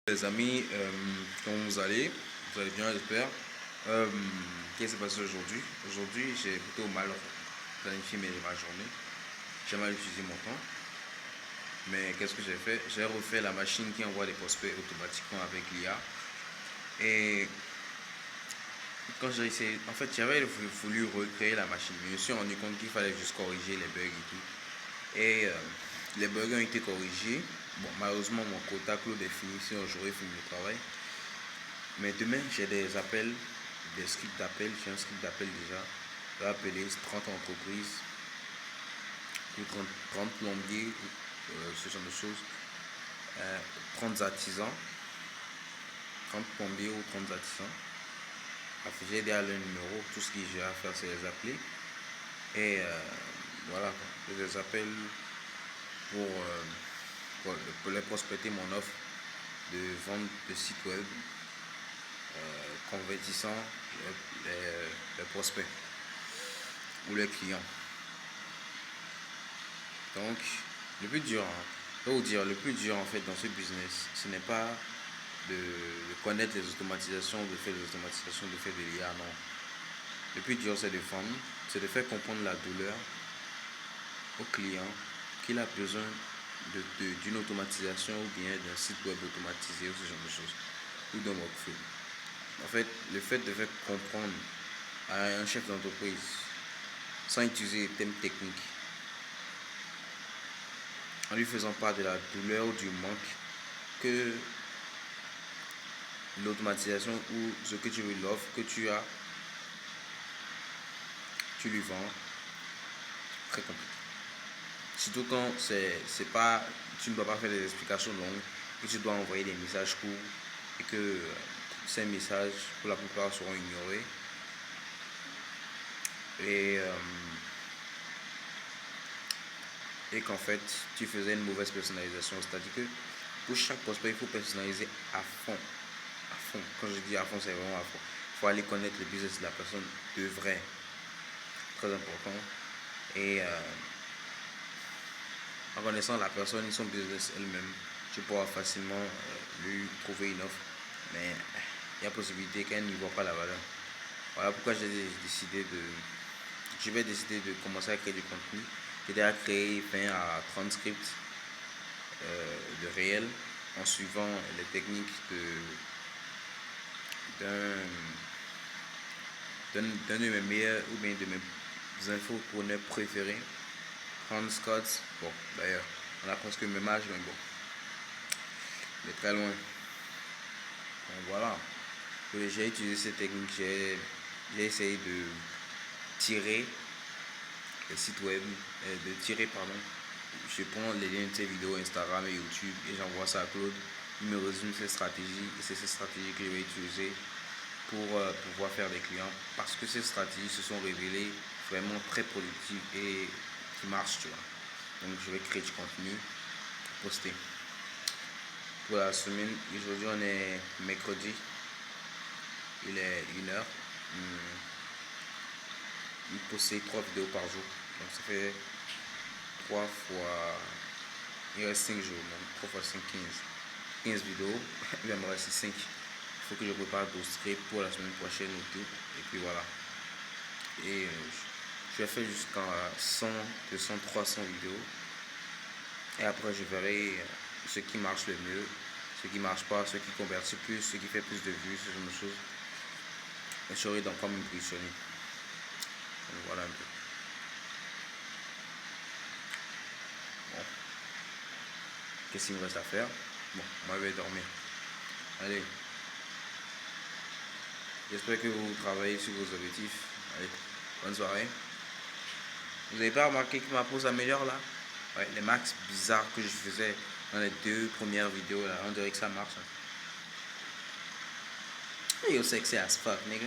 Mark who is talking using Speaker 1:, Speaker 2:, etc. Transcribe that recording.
Speaker 1: Les amis, comment vous allez? Vous allez bien, j'espère. Qu'est-ce qui s'est passé aujourd'hui? Aujourd'hui, j'ai plutôt mal planifié ma journée. J'ai mal utilisé mon temps. Mais qu'est-ce que j'ai fait? J'ai refait la machine qui envoie les prospects automatiquement avec l'IA. Et quand j'ai essayé, en fait, j'avais voulu recréer la machine. Mais je me suis rendu compte qu'il fallait juste corriger les bugs et tout. Et les bugs ont été corrigés. Bon, malheureusement, mon quota clos est fini, sinon j'aurais fini le travail. Mais demain, j'ai des appels, des scripts d'appel. J'ai un script d'appel déjà. Je vais appeler 30 entreprises ou 30 plombiers, ce genre de choses. 30 artisans, 30 plombiers ou 30 artisans. J'ai déjà le numéro. Tout ce que j'ai à faire, c'est les appeler. Et voilà, je les appelle pour les prospecter mon offre de vente de site web, convertissant les prospects ou les clients. Donc, le plus dur, je vais vous dire, le plus dur en fait dans ce business, ce n'est pas de connaître les automatisations, de faire des automatisations, de faire de l'IA, non. Le plus dur, c'est de vendre, c'est de faire comprendre la douleur au client qu'il a besoin d'une automatisation ou bien d'un site web automatisé ou ce genre de choses, ou d'un workflow. En fait, le fait de faire comprendre à un chef d'entreprise, sans utiliser les thèmes techniques, en lui faisant part de la douleur ou du manque que l'automatisation ou ce que tu lui offres, que tu lui vends, très compliqué. Surtout quand c'est pas, tu ne dois pas faire des explications longues, que tu dois envoyer des messages courts et que ces messages, pour la plupart, seront ignorés. Et qu'en fait, tu faisais une mauvaise personnalisation. C'est-à-dire que pour chaque prospect, il faut personnaliser à fond. À fond. Quand je dis à fond, c'est vraiment à fond. Il faut aller connaître le business de la personne de vrai. Très important. Et en connaissant la personne et son business elle-même, tu pourras facilement lui trouver une offre. Mais il y a possibilité qu'elle n'y voit pas la valeur. Voilà pourquoi je vais décider de commencer à créer du contenu. J'ai déjà créé 20 à 30 scripts de réel en suivant les techniques d'un de mes meilleurs ou bien de mes infopreneurs préférés, Hans Scott. Bon, d'ailleurs, on a presque le même âge, mais bon, il est très loin. Donc voilà, j'ai utilisé ces techniques, j'ai essayé de tirer les sites web, je prends les liens de ces vidéos Instagram et YouTube et j'envoie ça à Claude. Il me résume ses stratégies et c'est ces stratégies que je vais utiliser pour pouvoir faire des clients parce que ces stratégies se sont révélées vraiment très productives et qui marchent, tu vois. Donc je vais créer du contenu, poster. Pour la semaine, aujourd'hui on est mercredi, il est 1h. Il possède 3 vidéos par jour. Donc ça fait 3 fois. Il reste 5 jours. Donc 3 fois 5, 15 vidéos. Il va me rester 5. Il faut que je prépare 12 scripts pour la semaine prochaine ou tout. Et puis voilà. Et je vais faire jusqu'à 100, 200, 300 vidéos. Et après je verrai ce qui marche le mieux, ce qui marche pas, ce qui convertit plus, ce qui fait plus de vues, ce genre de choses. Et je saurai dans quoi me positionner. Donc voilà un peu. Bon. Qu'est-ce qu'il me reste à faire? Bon, moi je vais dormir. Allez. J'espère que vous travaillez sur vos objectifs. Allez, bonne soirée. Vous n'avez pas remarqué que ma peau s'améliore là? Ouais, les max bizarres que je faisais dans les 2 premières vidéos là, on dirait que ça marche. Hein. Yo sexy as fuck, nigga.